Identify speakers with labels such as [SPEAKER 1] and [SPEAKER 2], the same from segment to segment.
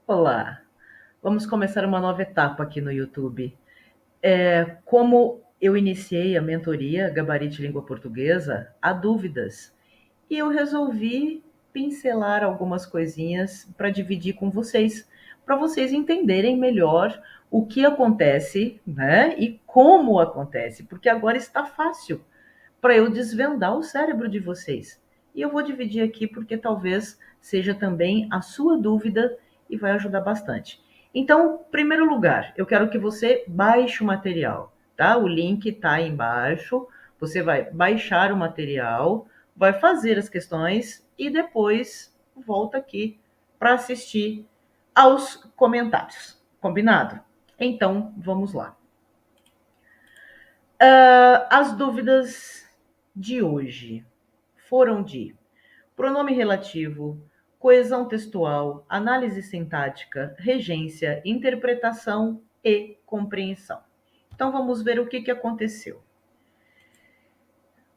[SPEAKER 1] Olá, vamos começar uma nova etapa aqui no YouTube. Como eu iniciei a mentoria Gabarite Língua Portuguesa, há dúvidas e eu resolvi pincelar algumas coisinhas para dividir com vocês, para vocês entenderem melhor o que acontece, né? E como acontece, porque agora está fácil para eu desvendar o cérebro de vocês. E eu vou dividir aqui porque talvez seja também a sua dúvida e vai ajudar bastante. Então, em primeiro lugar, eu quero que você baixe o material, tá? O link está aí embaixo. Você vai baixar o material, vai fazer as questões e depois volta aqui para assistir aos comentários. Combinado? Então, vamos lá. As dúvidas de hoje foram de pronome relativo, coesão textual, análise sintática, regência, interpretação e compreensão. Então vamos ver o que aconteceu.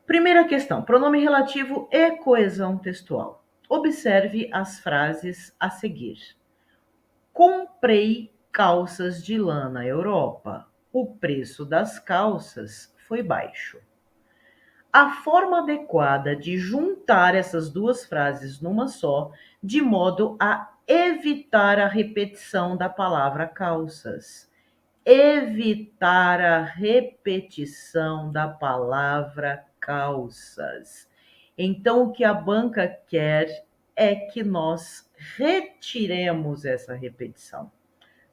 [SPEAKER 1] Primeira questão: pronome relativo e coesão textual. Observe as frases a seguir. Comprei calças de lã na Europa. O preço das calças foi baixo. A forma adequada de juntar essas duas frases numa só, de modo a evitar a repetição da palavra calças. Evitar a repetição da palavra calças. Então, o que a banca quer é que nós retiremos essa repetição,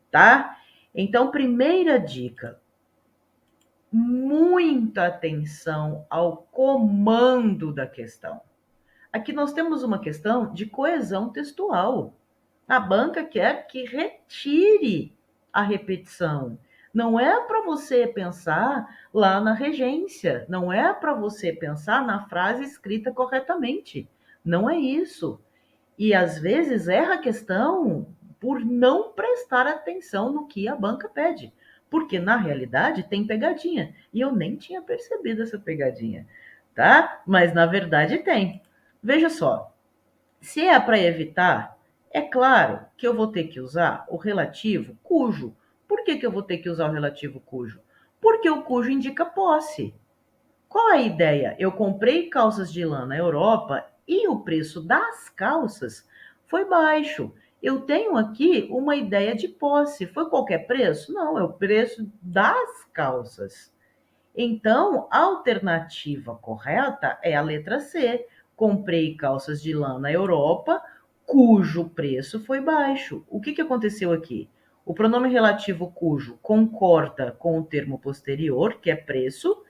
[SPEAKER 1] tá? Então, primeira dica: muita atenção ao comando da questão. Aqui nós temos uma questão de coesão textual. A banca quer que retire a repetição. Não é para você pensar lá na regência, não é para você pensar na frase escrita corretamente. Não é isso. E às vezes erra a questão por não prestar atenção no que a banca pede. Porque na realidade tem pegadinha. E eu nem tinha percebido essa pegadinha, tá? Mas na verdade tem. Veja só, se é para evitar, é claro que eu vou ter que usar o relativo cujo. Por que eu vou ter que usar o relativo cujo? Porque o cujo indica posse. Qual a ideia? Eu comprei calças de lã na Europa e o preço das calças foi baixo. Eu tenho aqui uma ideia de posse. Foi qualquer preço? Não, é o preço das calças. Então, a alternativa correta é a letra C. Comprei calças de lã na Europa, cujo preço foi baixo. O que aconteceu aqui? O pronome relativo cujo concorda com o termo posterior, que é preço,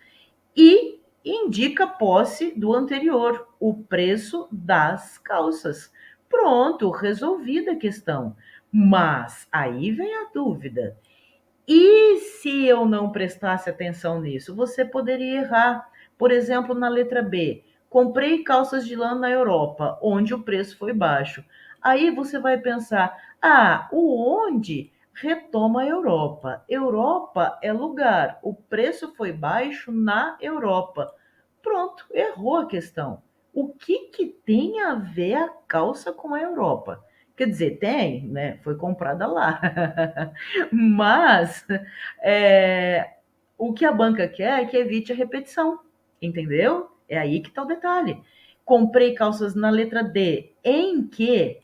[SPEAKER 1] e indica posse do anterior, o preço das calças. Pronto, resolvida a questão. Mas aí vem a dúvida. E se eu não prestasse atenção nisso? Você poderia errar. Por exemplo, na letra B, comprei calças de lã na Europa, onde o preço foi baixo. Aí você vai pensar, o onde retoma a Europa. Europa é lugar, o preço foi baixo na Europa. Pronto, errou a questão. O que tem a ver a calça com a Europa? Quer dizer, tem, né? Foi comprada lá. Mas o que a banca quer é que evite a repetição, entendeu? É aí que está o detalhe. Comprei calças na letra D, em que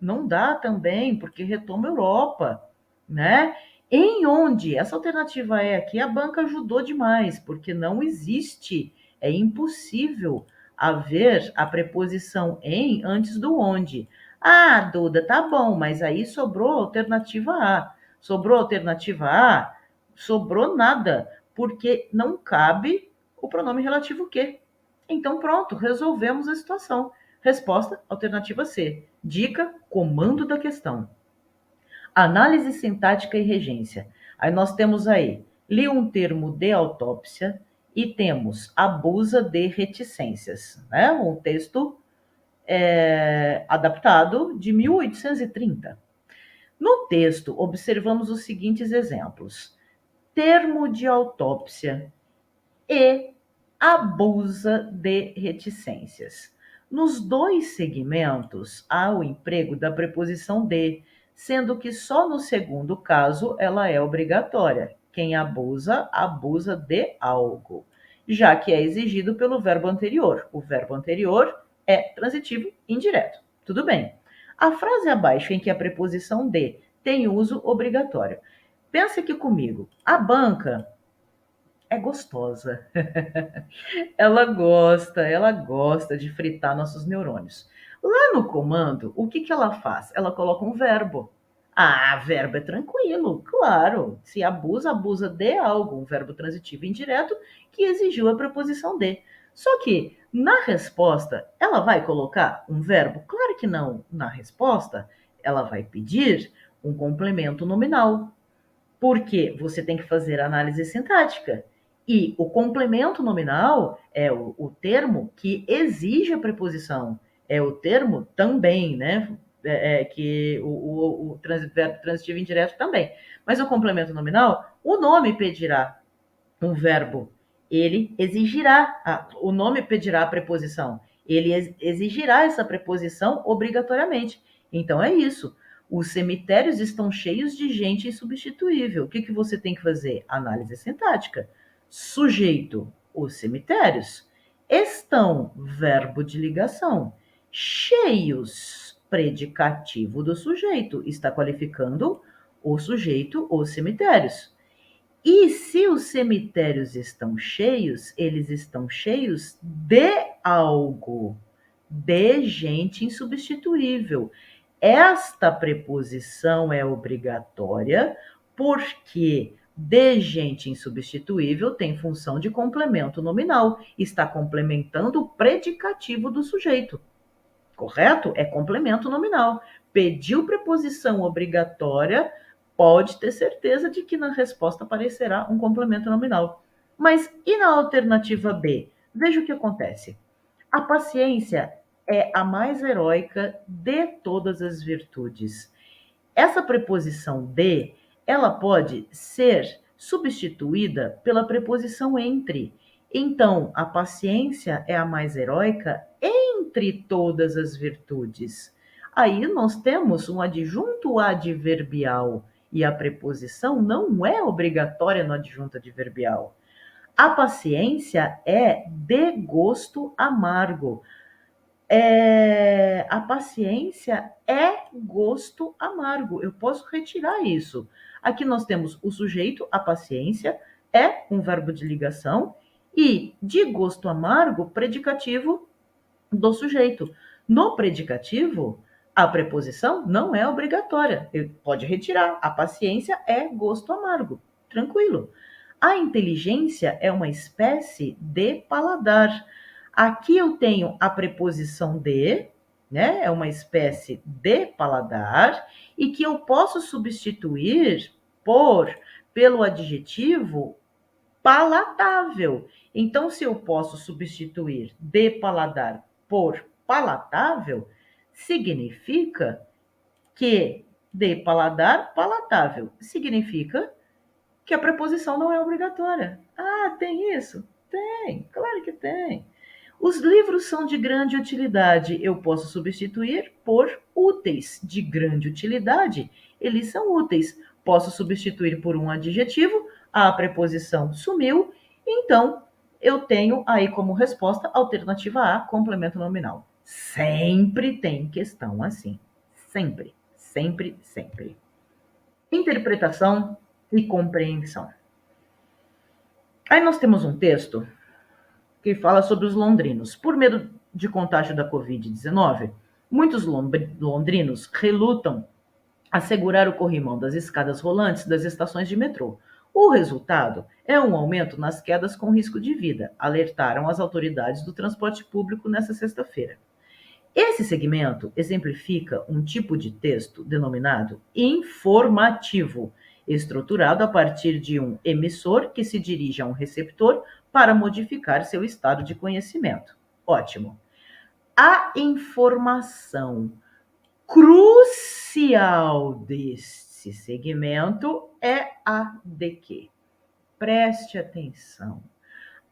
[SPEAKER 1] não dá também, porque retoma Europa, né? Em onde essa alternativa é aqui, a banca ajudou demais, porque não existe, é impossível haver a preposição em antes do onde. Ah, Duda, tá bom, mas aí sobrou a alternativa A. Sobrou a alternativa A? Sobrou nada, porque não cabe o pronome relativo que. Então, pronto, resolvemos a situação. Resposta, alternativa C. Dica, comando da questão. Análise sintática e regência. Aí nós temos aí, li um termo de autópsia e temos abusa de reticências, né? Um texto adaptado de 1830. No texto, observamos os seguintes exemplos: termo de autópsia e abusa de reticências. Nos dois segmentos, há o emprego da preposição de, sendo que só no segundo caso ela é obrigatória. Quem abusa, abusa de algo, já que é exigido pelo verbo anterior. O verbo anterior é transitivo indireto. Tudo bem. A frase abaixo em que a preposição de tem uso obrigatório. Pensa aqui comigo. A banca é gostosa. Ela gosta de fritar nossos neurônios. Lá no comando, o que que ela faz? Ela coloca um verbo. Ah, verbo é tranquilo, claro. Se abusa, abusa de algo, um verbo transitivo indireto que exigiu a preposição de. Só que na resposta, ela vai colocar um verbo? Claro que não. Na resposta, ela vai pedir um complemento nominal. Porque você tem que fazer análise sintática. E o complemento nominal é o termo que exige a preposição. É o termo também, né? Que o verbo transitivo indireto também. Mas o complemento nominal, o nome pedirá um verbo. Ele exigirá, o nome pedirá a preposição. Ele exigirá essa preposição obrigatoriamente. Então é isso. Os cemitérios estão cheios de gente insubstituível. O que, que você tem que fazer? Análise sintática. Sujeito, os cemitérios. Estão, verbo de ligação. Cheios, predicativo do sujeito. Está qualificando o sujeito, os cemitérios. E se os cemitérios estão cheios, eles estão cheios de algo, de gente insubstituível. Esta preposição é obrigatória porque de gente insubstituível tem função de complemento nominal, está complementando o predicativo do sujeito. Correto? É complemento nominal. Pediu preposição obrigatória, pode ter certeza de que na resposta aparecerá um complemento nominal. Mas e na alternativa B? Veja o que acontece. A paciência é a mais heróica de todas as virtudes. Essa preposição de, ela pode ser substituída pela preposição entre. Então, a paciência é a mais heróica entre todas as virtudes. Aí nós temos um adjunto adverbial e a preposição não é obrigatória no adjunto adverbial. A paciência é de gosto amargo. A paciência é gosto amargo. Eu posso retirar isso. Aqui nós temos o sujeito, a paciência, é um verbo de ligação, e de gosto amargo, predicativo do sujeito. No predicativo, a preposição não é obrigatória. Pode retirar. A paciência é gosto amargo. Tranquilo. A inteligência é uma espécie de paladar. Aqui eu tenho a preposição de, né? É uma espécie de paladar e que eu posso substituir pelo adjetivo palatável. Então, se eu posso substituir de paladar por palatável, significa que de paladar, palatável, significa que a preposição não é obrigatória. Ah, tem isso? Tem, claro que tem. Os livros são de grande utilidade. Eu posso substituir por úteis. De grande utilidade, eles são úteis. Posso substituir por um adjetivo, a preposição sumiu, então eu tenho aí como resposta alternativa A, complemento nominal. Sempre tem questão assim. Sempre, sempre, sempre. Interpretação e compreensão. Aí nós temos um texto que fala sobre os londrinos. Por medo de contágio da Covid-19, muitos londrinos relutam a segurar o corrimão das escadas rolantes das estações de metrô. O resultado é um aumento nas quedas com risco de vida, alertaram as autoridades do transporte público nesta sexta-feira. Esse segmento exemplifica um tipo de texto denominado informativo, estruturado a partir de um emissor que se dirige a um receptor para modificar seu estado de conhecimento. Ótimo. A informação crucial desse segmento é a de quê? Preste atenção.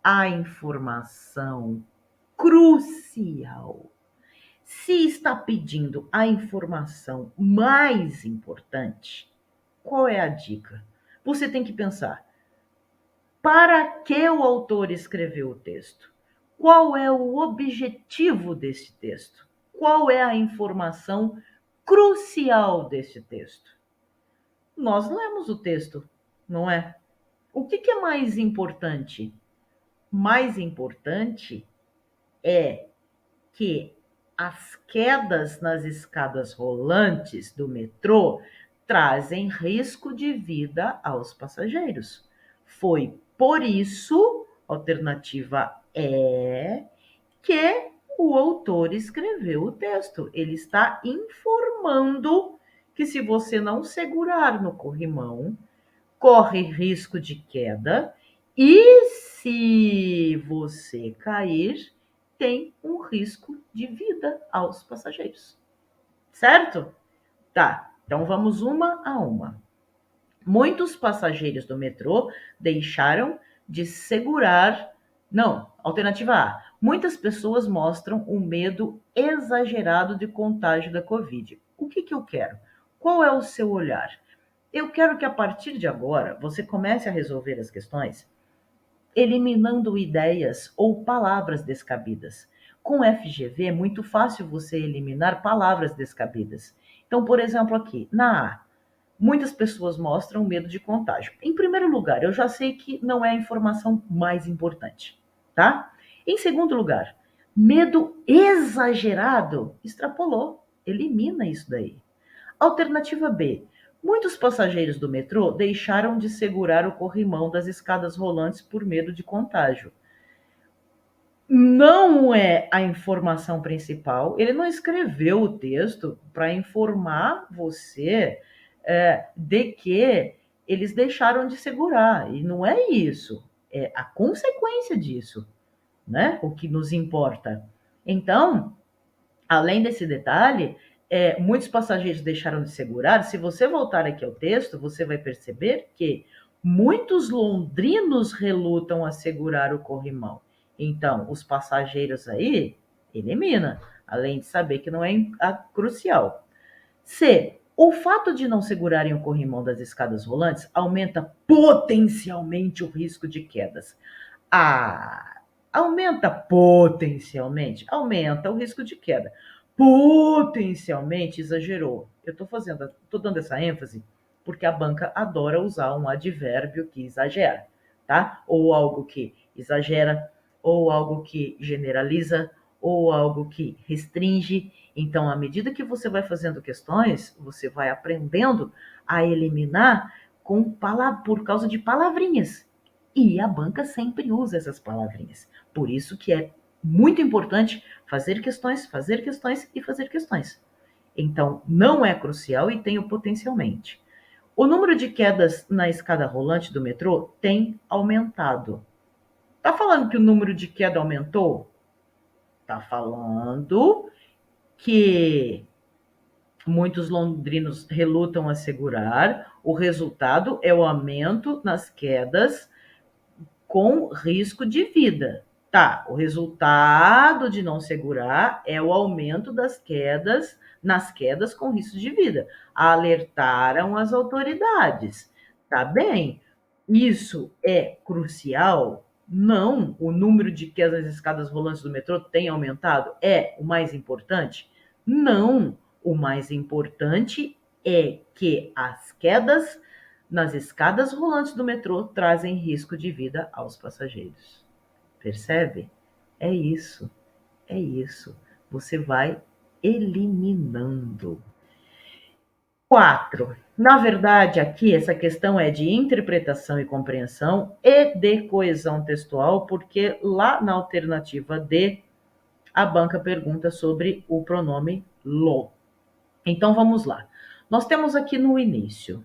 [SPEAKER 1] A informação crucial. Se está pedindo a informação mais importante, qual é a dica? Você tem que pensar: para que o autor escreveu o texto? Qual é o objetivo desse texto? Qual é a informação crucial desse texto? Nós lemos o texto, não é? O que é mais importante? Mais importante é que as quedas nas escadas rolantes do metrô trazem risco de vida aos passageiros. Foi por isso, alternativa é, que o autor escreveu o texto. Ele está informando que se você não segurar no corrimão, corre risco de queda e se você cair, tem um risco de vida aos passageiros. Certo? Tá. Então vamos uma a uma. Muitos passageiros do metrô deixaram de segurar. Não, alternativa A. Muitas pessoas mostram um medo exagerado de contágio da Covid. O que eu quero? Qual é o seu olhar? Eu quero que a partir de agora você comece a resolver as questões eliminando ideias ou palavras descabidas. Com FGV é muito fácil você eliminar palavras descabidas. Então, por exemplo, aqui, na A, muitas pessoas mostram medo de contágio. Em primeiro lugar, eu já sei que não é a informação mais importante, tá? Em segundo lugar, medo exagerado, extrapolou, elimina isso daí. Alternativa B. Muitos passageiros do metrô deixaram de segurar o corrimão das escadas rolantes por medo de contágio. Não é a informação principal. Ele não escreveu o texto para informar você de que eles deixaram de segurar. E não é isso. É a consequência disso, né? O que nos importa. Então, além desse detalhe, muitos passageiros deixaram de segurar. Se você voltar aqui ao texto, você vai perceber que muitos londrinos relutam a segurar o corrimão. Então, os passageiros aí, elimina, além de saber que não é crucial. C. O fato de não segurarem o corrimão das escadas rolantes aumenta potencialmente o risco de quedas. Ah, aumenta potencialmente, aumenta o risco de queda. Potencialmente exagerou. Eu estou dando essa ênfase porque a banca adora usar um advérbio que exagera, tá? Ou algo que exagera, ou algo que generaliza, ou algo que restringe. Então, à medida que você vai fazendo questões, você vai aprendendo a eliminar por causa de palavrinhas. E a banca sempre usa essas palavrinhas. Por isso que é muito importante fazer questões e fazer questões. Então, não é crucial e tem o potencialmente. O número de quedas na escada rolante do metrô tem aumentado. Tá falando que o número de queda aumentou? Tá falando que muitos londrinos relutam a segurar. O resultado é o aumento nas quedas com risco de vida. Tá, o resultado de não segurar é o aumento nas quedas com risco de vida. Alertaram as autoridades. Tá bem? Isso é crucial? Não. O número de quedas nas escadas rolantes do metrô tem aumentado? É o mais importante? Não. O mais importante é que as quedas nas escadas rolantes do metrô trazem risco de vida aos passageiros. Percebe? É isso. É isso. Você vai eliminando. 4. Na verdade, aqui essa questão é de interpretação e compreensão e de coesão textual, porque lá na alternativa D, a banca pergunta sobre o pronome lo. Então vamos lá. Nós temos aqui no início,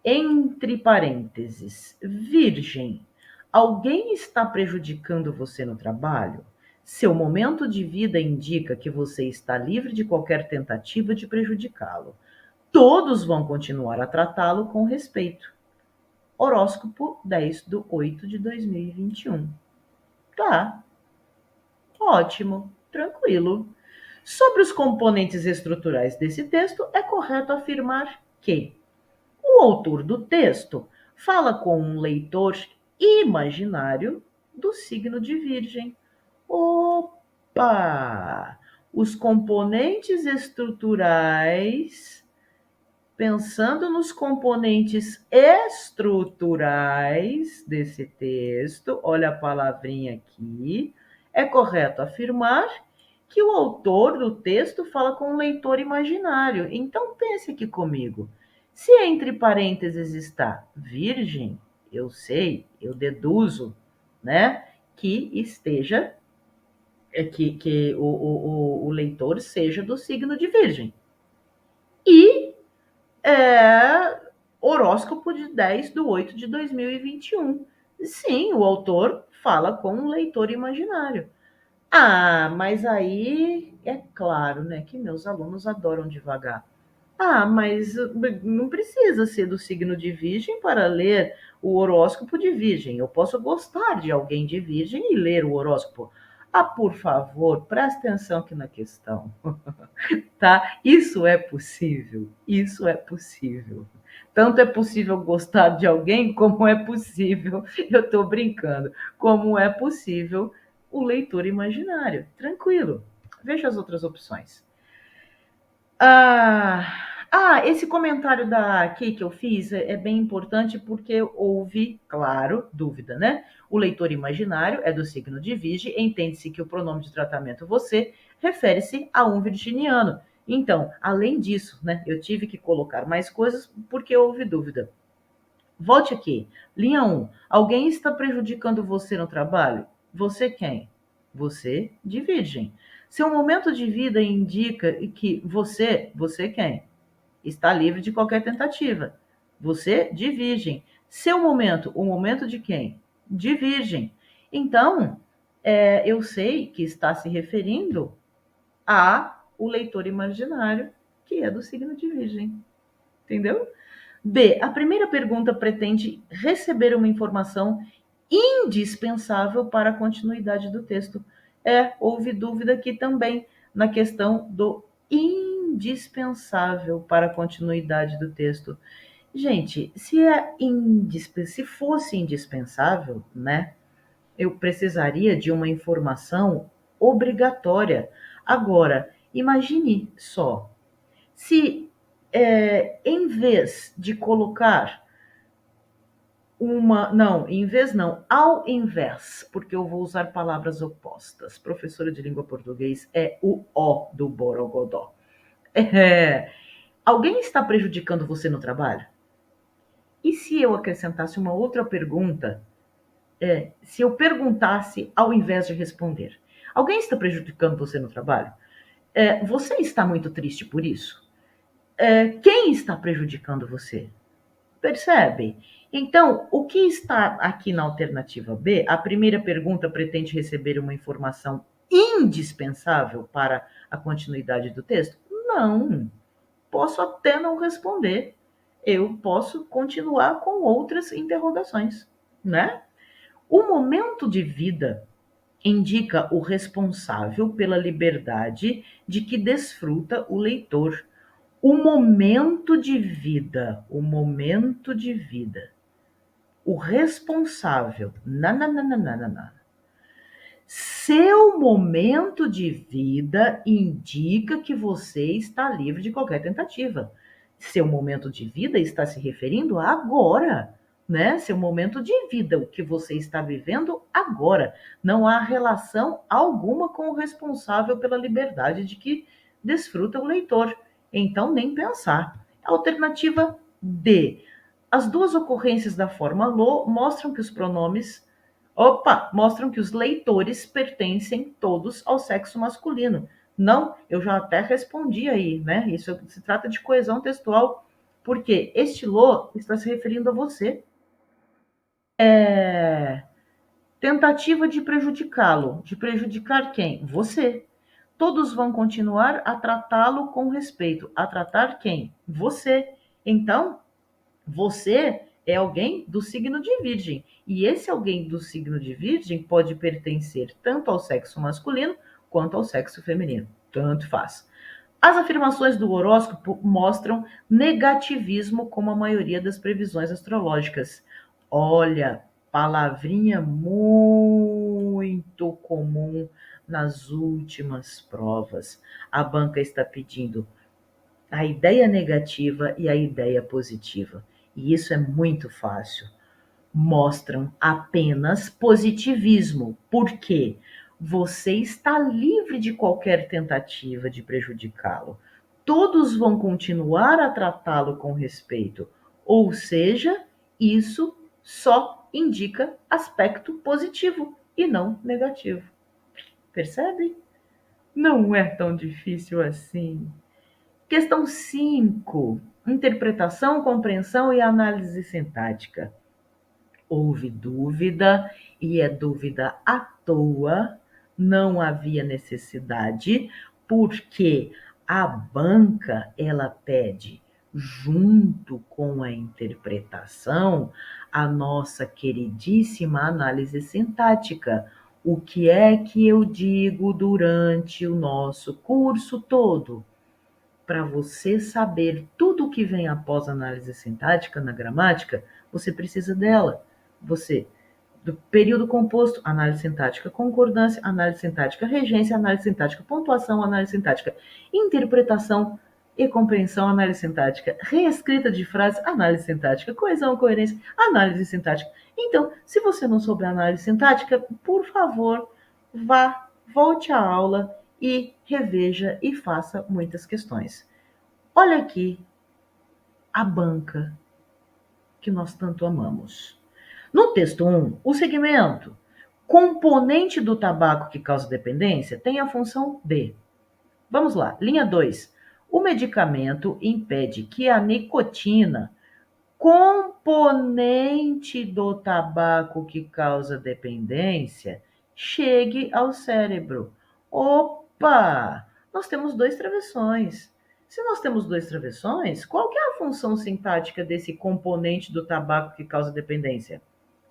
[SPEAKER 1] entre parênteses, virgem, alguém está prejudicando você no trabalho? Seu momento de vida indica que você está livre de qualquer tentativa de prejudicá-lo. Todos vão continuar a tratá-lo com respeito. Horóscopo 10/8/2021. Tá, ótimo, tranquilo. Sobre os componentes estruturais desse texto, é correto afirmar que o autor do texto fala com um leitor imaginário do signo de Virgem. Opa! Os componentes estruturais, pensando nos componentes estruturais desse texto, olha a palavrinha aqui, é correto afirmar que o autor do texto fala com um leitor imaginário. Então pense aqui comigo. Se entre parênteses está virgem, eu sei, eu deduzo, né, que esteja que o leitor seja do signo de Virgem. E horóscopo de 10/8/2021. Sim, o autor fala com um leitor imaginário. Ah, mas aí é claro, né, que meus alunos adoram devagar. Ah, mas não precisa ser do signo de Virgem para ler o horóscopo de Virgem. Eu posso gostar de alguém de Virgem e ler o horóscopo. Ah, por favor, preste atenção aqui na questão, tá? Isso é possível. Isso é possível. Tanto é possível gostar de alguém, como é possível, eu estou brincando, como é possível o leitor imaginário. Tranquilo. Veja as outras opções. Esse comentário da Kay que eu fiz é bem importante porque houve, claro, dúvida, né? O leitor imaginário é do signo de Virgem, entende-se que o pronome de tratamento você refere-se a um virginiano. Então, além disso, né, eu tive que colocar mais coisas porque houve dúvida. Volte aqui. Linha 1. Alguém está prejudicando você no trabalho? Você quem? Você de Virgem. Seu momento de vida indica que você quem? Está livre de qualquer tentativa. Você de Virgem. Seu momento, o momento de quem? De Virgem. Então, eu sei que está se referindo a o leitor imaginário, que é do signo de Virgem. Entendeu? B. A primeira pergunta pretende receber uma informação indispensável para a continuidade do texto. Houve dúvida aqui também na questão do indispensável para a continuidade do texto. Gente, se fosse indispensável, né, eu precisaria de uma informação obrigatória. Agora, imagine só, se em vez de colocar não, em vez não, ao invés, porque eu vou usar palavras opostas. Professora de língua português é o O do Borogodó. Alguém está prejudicando você no trabalho? E se eu acrescentasse uma outra pergunta? Se eu perguntasse ao invés de responder? Alguém está prejudicando você no trabalho? Você está muito triste por isso? Quem está prejudicando você? Percebe? Então, o que está aqui na alternativa B? A primeira pergunta pretende receber uma informação indispensável para a continuidade do texto? Não. Posso até não responder. Eu posso continuar com outras interrogações, né? O momento de vida indica o responsável pela liberdade de que desfruta o leitor. O momento de vida, o responsável, nananana. Seu momento de vida indica que você está livre de qualquer tentativa. Seu momento de vida está se referindo a agora, né? Seu momento de vida, o que você está vivendo agora. Não há relação alguma com o responsável pela liberdade de que desfruta o leitor. Então, nem pensar. Alternativa D. As duas ocorrências da forma LO mostram que os pronomes mostram que os leitores pertencem todos ao sexo masculino. Não, eu já até respondi aí, né? Isso se trata de coesão textual, porque este lo está se referindo a você. Tentativa de prejudicá-lo. De prejudicar quem? Você. Todos vão continuar a tratá-lo com respeito. A tratar quem? Você. Então, você é alguém do signo de Virgem. E esse alguém do signo de Virgem pode pertencer tanto ao sexo masculino quanto ao sexo feminino. Tanto faz. As afirmações do horóscopo mostram negativismo, como a maioria das previsões astrológicas. Olha, palavrinha muito comum nas últimas provas. A banca está pedindo a ideia negativa e a ideia positiva. E isso é muito fácil. Mostram apenas positivismo. Por quê? Você está livre de qualquer tentativa de prejudicá-lo. Todos vão continuar a tratá-lo com respeito. Ou seja, isso só indica aspecto positivo e não negativo. Percebe? Não é tão difícil assim. Questão 5. Interpretação, compreensão e análise sintática. Houve dúvida, e é dúvida à toa, não havia necessidade, porque a banca ela pede, junto com a interpretação, a nossa queridíssima análise sintática. O que é que eu digo durante o nosso curso todo? Para você saber tudo o que vem após a análise sintática na gramática, você precisa dela. Você, do período composto, análise sintática, concordância, análise sintática, regência, análise sintática, pontuação, análise sintática, interpretação e compreensão, análise sintática, reescrita de frase, análise sintática, coesão, coerência, análise sintática. Então, se você não souber análise sintática, por favor, volte à aula e reveja e faça muitas questões. Olha aqui a banca que nós tanto amamos. No texto 1, o segmento componente do tabaco que causa dependência tem a função de. Vamos lá, linha 2. O medicamento impede que a nicotina, componente do tabaco que causa dependência, chegue ao cérebro. Opa! Nós temos dois travessões. Se nós temos dois travessões, qual que é a função sintática desse componente do tabaco que causa dependência?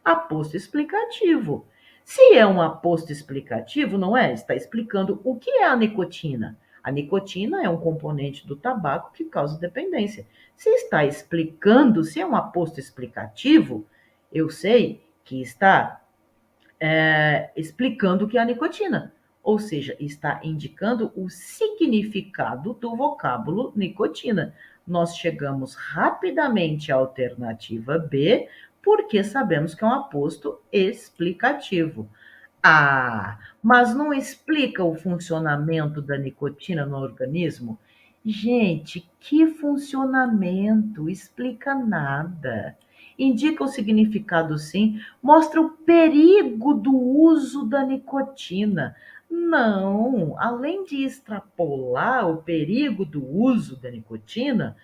[SPEAKER 1] Aposto explicativo. Se é um aposto explicativo, não é? Está explicando o que é a nicotina. A nicotina é um componente do tabaco que causa dependência. Se está explicando, se é um aposto explicativo, eu sei que está explicando o que é a nicotina. Ou seja, está indicando o significado do vocábulo nicotina. Nós chegamos rapidamente à alternativa B, porque sabemos que é um aposto explicativo. Ah, mas não explica o funcionamento da nicotina no organismo? Gente, que funcionamento? Explica nada. Indica o significado, sim, mostra o perigo do uso da nicotina. Não, além de extrapolar o perigo do uso da nicotina,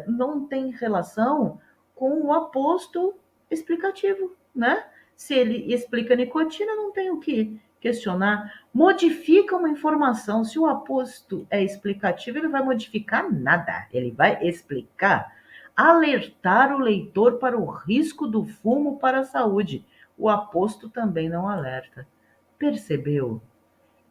[SPEAKER 1] não tem relação com o aposto explicativo, né? Se ele explica nicotina, não tem o que questionar. Modifica uma informação. Se o aposto é explicativo, ele vai modificar nada. Ele vai explicar, alertar o leitor para o risco do fumo para a saúde. O aposto também não alerta. Percebeu?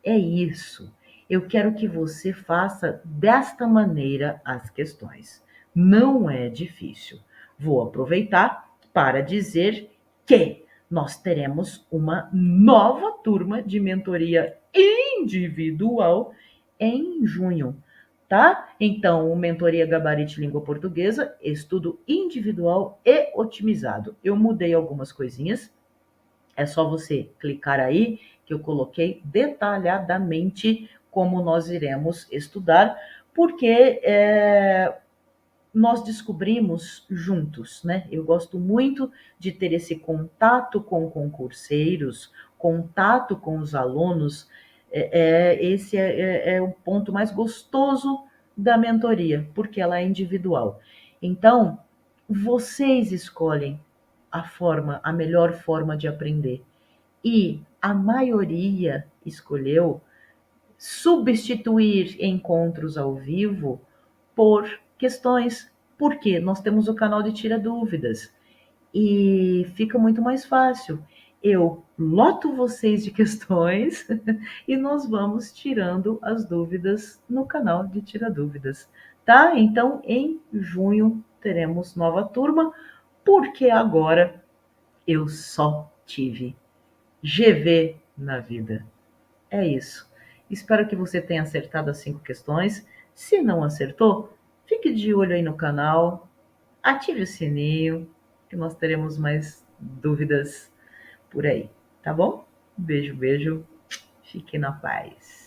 [SPEAKER 1] É isso. Eu quero que você faça desta maneira as questões. Não é difícil. Vou aproveitar para dizer que nós teremos uma nova turma de mentoria individual em junho, tá? Então, o Mentoria Gabarite Língua Portuguesa, estudo individual e otimizado. Eu mudei algumas coisinhas, é só você clicar aí que eu coloquei detalhadamente como nós iremos estudar, porque nós descobrimos juntos, né? Eu gosto muito de ter esse contato com concurseiros, contato com os alunos. Esse é o ponto mais gostoso da mentoria, porque ela é individual. Então, vocês escolhem a melhor forma de aprender. E a maioria escolheu substituir encontros ao vivo por questões, porque nós temos o canal de Tira Dúvidas e fica muito mais fácil. eu loto vocês de questões e nós vamos tirando as dúvidas no canal de Tira Dúvidas, tá? Então, em junho teremos nova turma, porque agora eu só tive GV na vida. É isso. Espero que você tenha acertado as 5 questões. Se não acertou, fique de olho aí no canal, ative o sininho, que nós teremos mais dúvidas por aí, tá bom? Beijo, beijo. Fique na paz.